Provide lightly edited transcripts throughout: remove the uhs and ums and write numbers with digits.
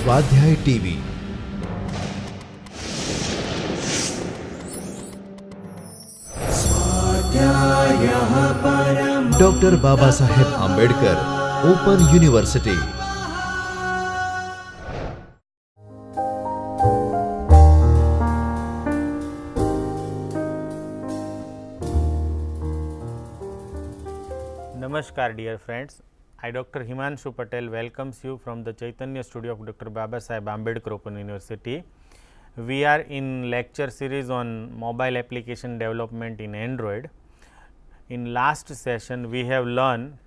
स्वाध्याय TV. Doctor Baba Saheb Ambedkar open university. Namaskar dear friends, I Dr. Himanshu Patel welcomes you from the Chaitanya studio of Dr. Baba Saheb Ambedkar Open University. We are in lecture series on mobile application development in Android. In last session we have learned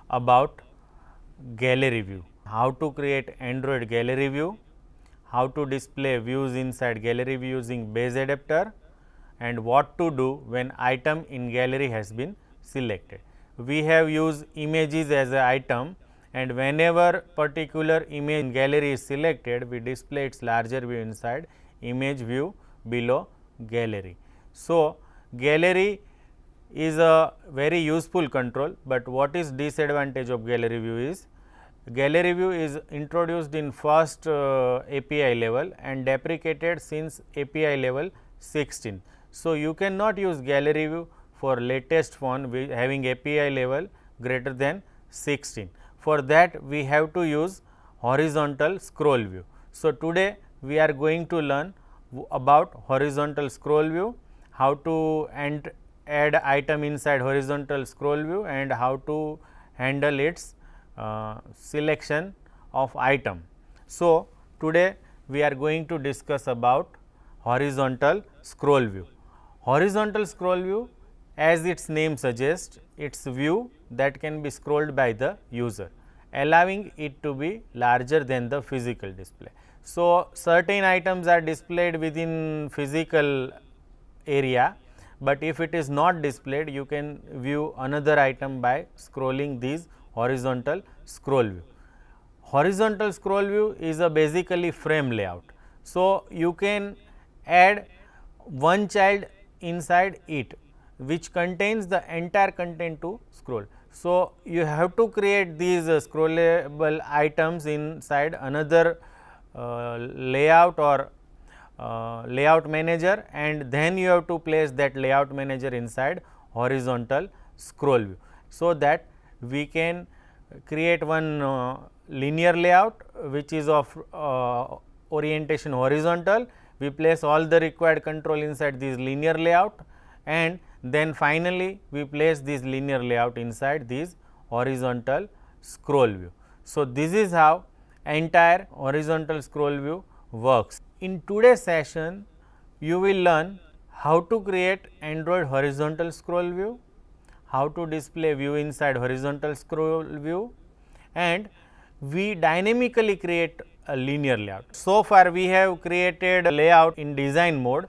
about gallery view, how to create Android gallery view, how to display views inside gallery view using base adapter, and what to do when item in gallery has been selected. We have used images as an item, and whenever particular image in gallery is selected, we display its larger view inside image view below gallery. So, gallery is a very useful control, but what is disadvantage of gallery view is gallery view is introduced in first API level and deprecated since API level 16. So, you cannot use gallery view for latest phone having API level greater than 16. For that we have to use horizontal scroll view. So, today we are going to learn about horizontal scroll view, how to add item inside horizontal scroll view, and how to handle its selection of item. So, today we are going to discuss about horizontal scroll view. Horizontal scroll view, as its name suggests, its view that can be scrolled by the user, allowing it to be larger than the physical display. So, certain items are displayed within physical area, but if it is not displayed, you can view another item by scrolling these horizontal scroll view. Horizontal scroll view is a basically frame layout. So, you can add one child inside it, which contains the entire content to scroll. So, you have to create these scrollable items inside another layout or layout manager, and then you have to place that layout manager inside horizontal scroll view. So, that we can create one linear layout which is of orientation horizontal. We place all the required control inside this linear layout, and then finally, we place this linear layout inside this horizontal scroll view. So, this is how entire horizontal scroll view works. In today's session, you will learn how to create Android horizontal scroll view, how to display view inside horizontal scroll view, and we dynamically create a linear layout. So far, we have created a layout in design mode.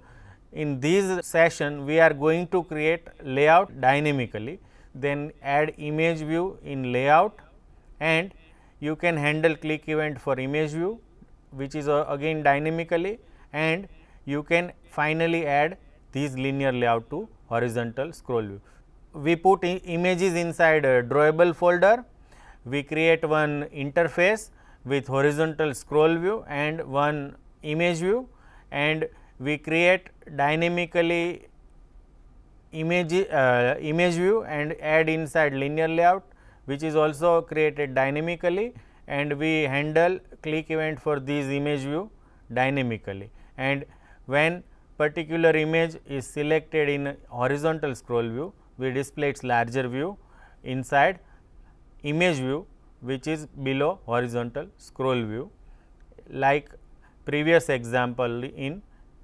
In this session, we are going to create layout dynamically, then add image view in layout, and you can handle click event for image view, which is again dynamically, and you can finally add this linear layout to horizontal scroll view. We put images inside a drawable folder, we create one interface with horizontal scroll view and one image view, and we create dynamically image view and add inside linear layout, which is also created dynamically, and we handle click event for this image view dynamically. And when particular image is selected in horizontal scroll view, we display its larger view inside image view, which is below horizontal scroll view, like previous example in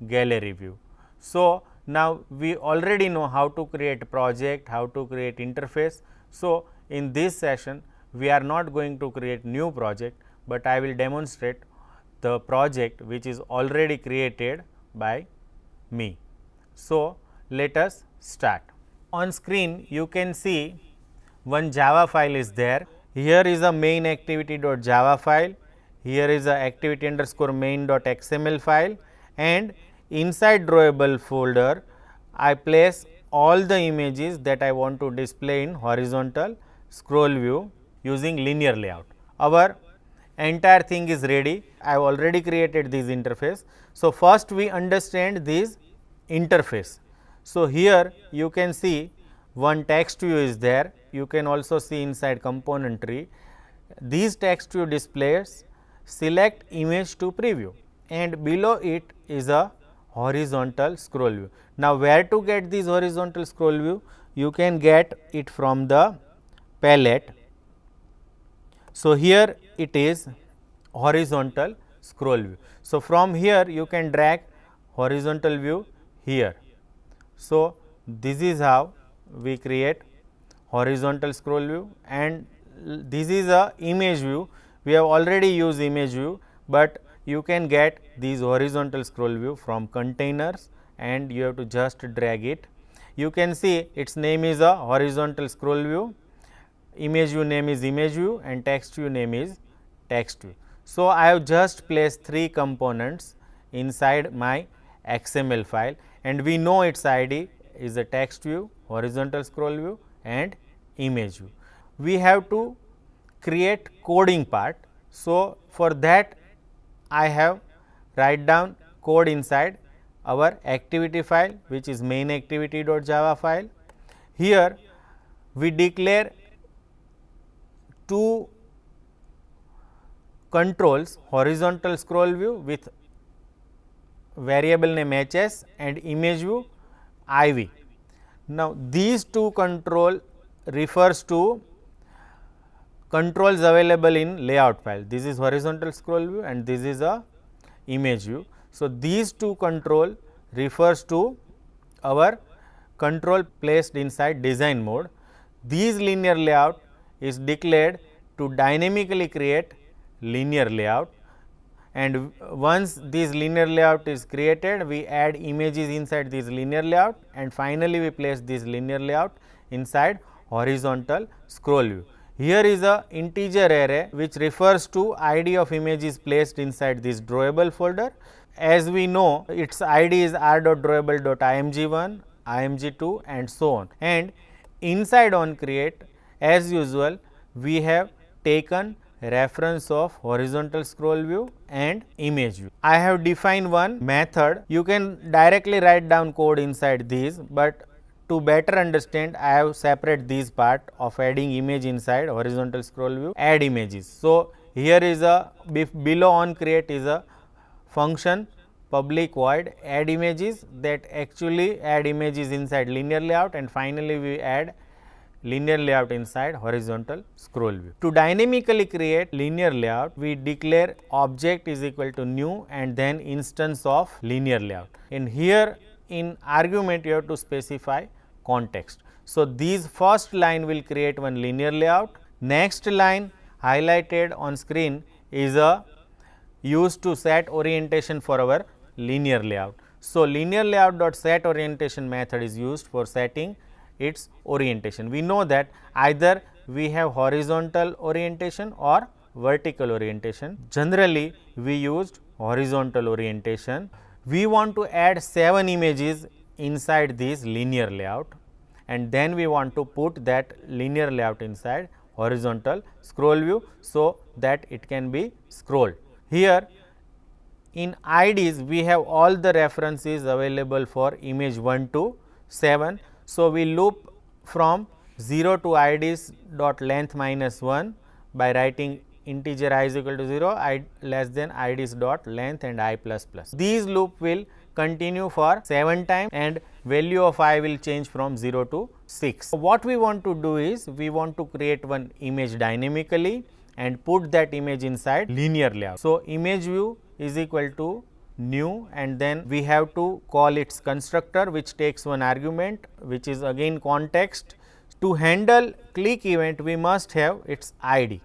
gallery view. So, now we already know how to create project, how to create interface. So, in this session we are not going to create new project, but I will demonstrate the project which is already created by me. So, let us start. On screen you can see one Java file is there. Here is a main activity.java file, here is a activity underscore main.xml file, and inside drawable folder I place all the images that I want to display in horizontal scroll view using linear layout. Our entire thing is ready. I have already created this interface. So, first we understand this interface. So, here you can see one text view is there. You can also see inside component tree. These text view displays select image to preview, and below it is a horizontal scroll view. Now, where to get this horizontal scroll view? You can get it from the palette. So, here it is horizontal scroll view. So, from here you can drag horizontal view here. So, this is how we create horizontal scroll view, and this is a image view. We have already used image view, but you can get these horizontal scroll view from containers, and you have to just drag it. You can see its name is a horizontal scroll view, image view name is image view, and text view name is text view. So, I have just placed 3 components inside my XML file, and we know its ID is a text view, horizontal scroll view, and image view. We have to create coding part. So, for that I have write down code inside our activity file, which is main activity.java file. Here we declare 2 controls, horizontal scroll view with variable name HS and image view IV. Now, these 2 control refers to controls available in layout file. This is horizontal scroll view and this is a image view. So, these 2 control refers to our control placed inside design mode. These linear layout is declared to dynamically create linear layout, and once this linear layout is created, we add images inside this linear layout, and finally, we place this linear layout inside horizontal scroll view. Here is a integer array which refers to ID of images placed inside this drawable folder. As we know, its ID is r.drawable.img1, img2 and so on, and inside on create, as usual, we have taken reference of horizontal scroll view and image view. I have defined one method. You can directly write down code inside these, but to better understand, I have separate this part of adding image inside horizontal scroll view, add images. So, here is a below on create is a function public void add images that actually add images inside linear layout, and finally, we add linear layout inside horizontal scroll view. To dynamically create linear layout, we declare object is equal to new and then instance of linear layout. And here in argument you have to specify context. So, this first line will create one linear layout. Next line highlighted on screen is a used to set orientation for our linear layout. So, linear layout dot set orientation method is used for setting its orientation. We know that either we have horizontal orientation or vertical orientation. Generally, we used horizontal orientation. We want to add 7 images inside this linear layout, and then we want to put that linear layout inside horizontal scroll view, so that it can be scrolled. Here in IDs, we have all the references available for image 1 to 7. So, we loop from 0 to IDs dot length minus 1 by writing integer I is equal to 0, I less than IDs dot length and I plus plus. These loop will continue for 7 times and value of I will change from 0 to 6. So, what we want to do is, we want to create one image dynamically and put that image inside linear layout. So, image view is equal to new, and then we have to call its constructor, which takes one argument, which is again context. To handle click event, we must have its ID.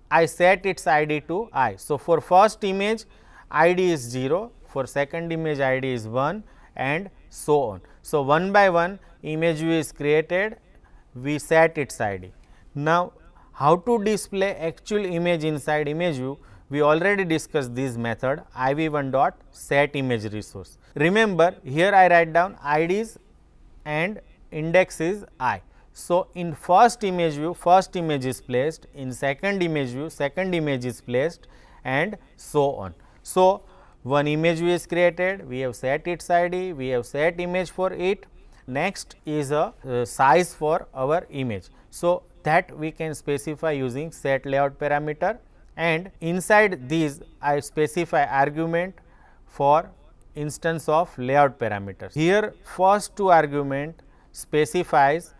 I set its ID to I. So, for first image ID is 0, for second image ID is 1 and so on. So, one by one image view is created, we set its ID. Now, how to display actual image inside image view? We already discussed this method iv1 dot set image resource. Remember, here I write down IDs and index is I. So, in first image view, first image is placed, in second image view, second image is placed, and so on. So, one image view is created, we have set its ID, we have set image for it. Next is a size for our image. So, that we can specify using set layout parameter, and inside these I specify argument for instance of layout parameters. Here first two argument specifies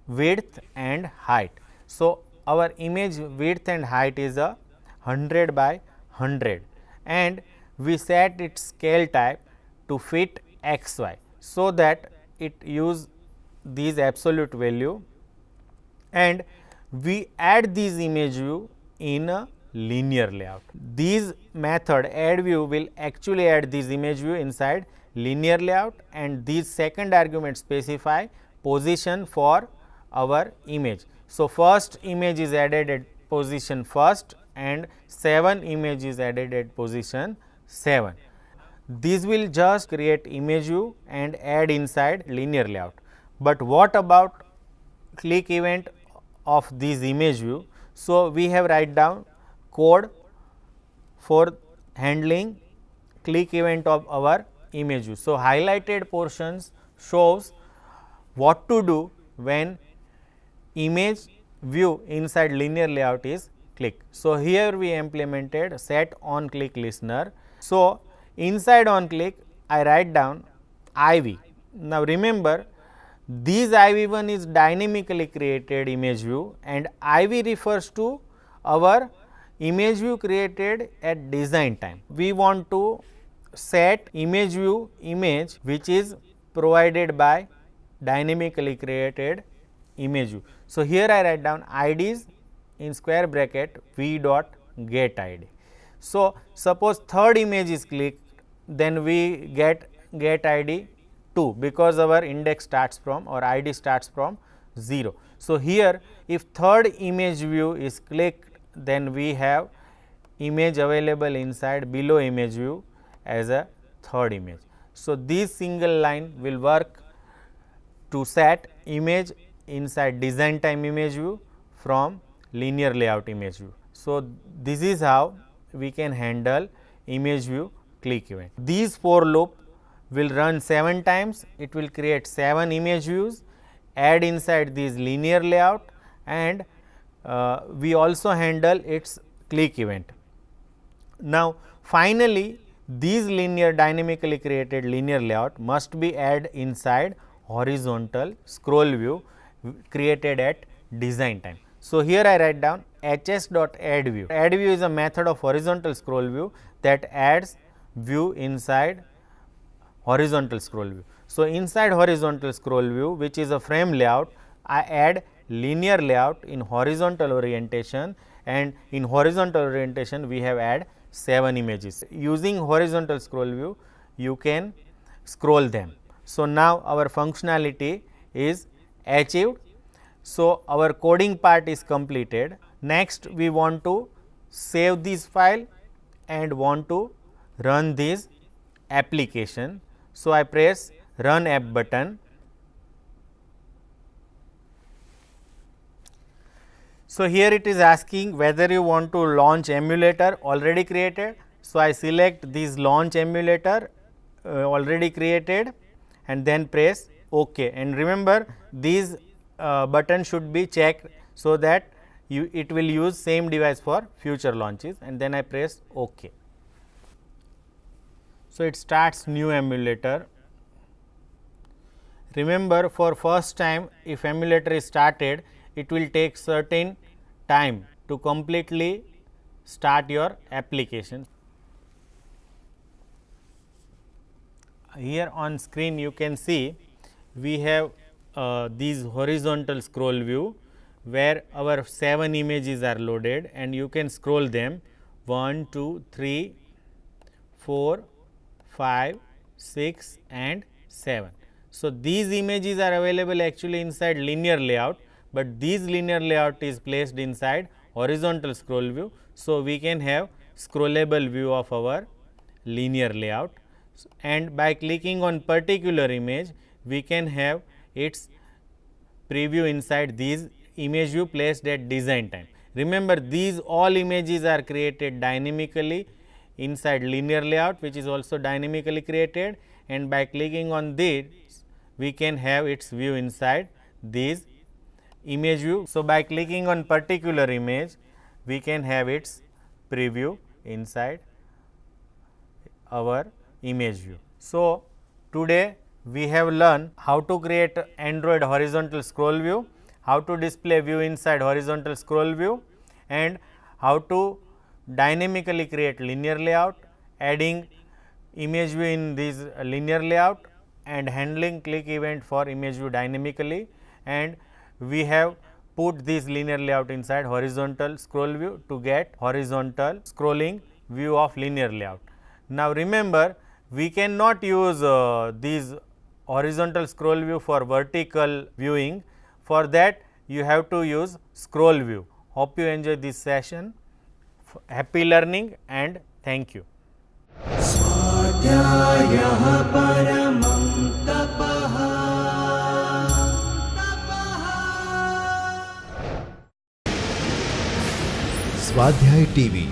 width and height. So, our image width and height is a 100 by 100, and we set its scale type to fit xy. So, that it use these absolute value, and we add these image view in a linear layout. These method add view will actually add this image view inside linear layout, and these second argument specify position for our image. So, first image is added at position first and 7 image is added at position 7. This will just create image view and add inside linear layout. But what about click event of this image view? So, we have write down code for handling click event of our image view. So, highlighted portions shows what to do when image view inside linear layout is clicked. So, here we implemented set on click listener. So, inside on click I write down IV. Now, remember this IV1 is dynamically created image view, and IV refers to our image view created at design time. We want to set image view image which is provided by dynamically created image view. So, here I write down IDs in square bracket v dot get ID. So, suppose third image is clicked, then we get ID 2, because our index starts from or ID starts from 0. So, here if third image view is clicked, then we have image available inside below image view as a third image. So, this single line will work to set image inside design time image view from linear layout image view. So, this is how we can handle image view click event. These for loop will run 7 times, it will create 7 image views, add inside this linear layout, and we also handle its click event. Now, finally, these linear dynamically created linear layout must be add inside horizontal scroll view created at design time. So, here I write down hs.addView. AddView is a method of horizontal scroll view that adds view inside horizontal scroll view. So, inside horizontal scroll view, which is a frame layout, I add linear layout in horizontal orientation, and in horizontal orientation we have add 7 images. Using horizontal scroll view, you can scroll them. So, now our functionality is achieved. So, our coding part is completed. Next, we want to save this file and want to run this application. So, I press run app button. So, here it is asking whether you want to launch emulator already created. So, I select this launch emulator already created and then press OK. And remember, these button should be checked, so that it will use same device for future launches, and then I press OK. So, it starts new emulator. Remember, for first time if emulator is started, it will take certain time to completely start your application. Here on screen you can see we have these horizontal scroll view where our 7 images are loaded, and you can scroll them 1, 2, 3, 4, 5, 6 and 7. So, these images are available actually inside linear layout, but this linear layout is placed inside horizontal scroll view. So, we can have scrollable view of our linear layout, and by clicking on particular image we can have its preview inside these image view placed at design time. Remember, these all images are created dynamically inside linear layout, which is also dynamically created, and by clicking on this we can have its view inside these image view. So, by clicking on particular image we can have its preview inside our image view. So, today we have learned how to create Android horizontal scroll view, how to display view inside horizontal scroll view, and how to dynamically create linear layout, adding image view in this linear layout, and handling click event for image view dynamically, and we have put this linear layout inside horizontal scroll view to get horizontal scrolling view of linear layout. Now, remember, we cannot use these horizontal scroll view for vertical viewing. For that you have to use scroll view. Hope you enjoy this session. Happy learning and thank you. स्वाध्याय TV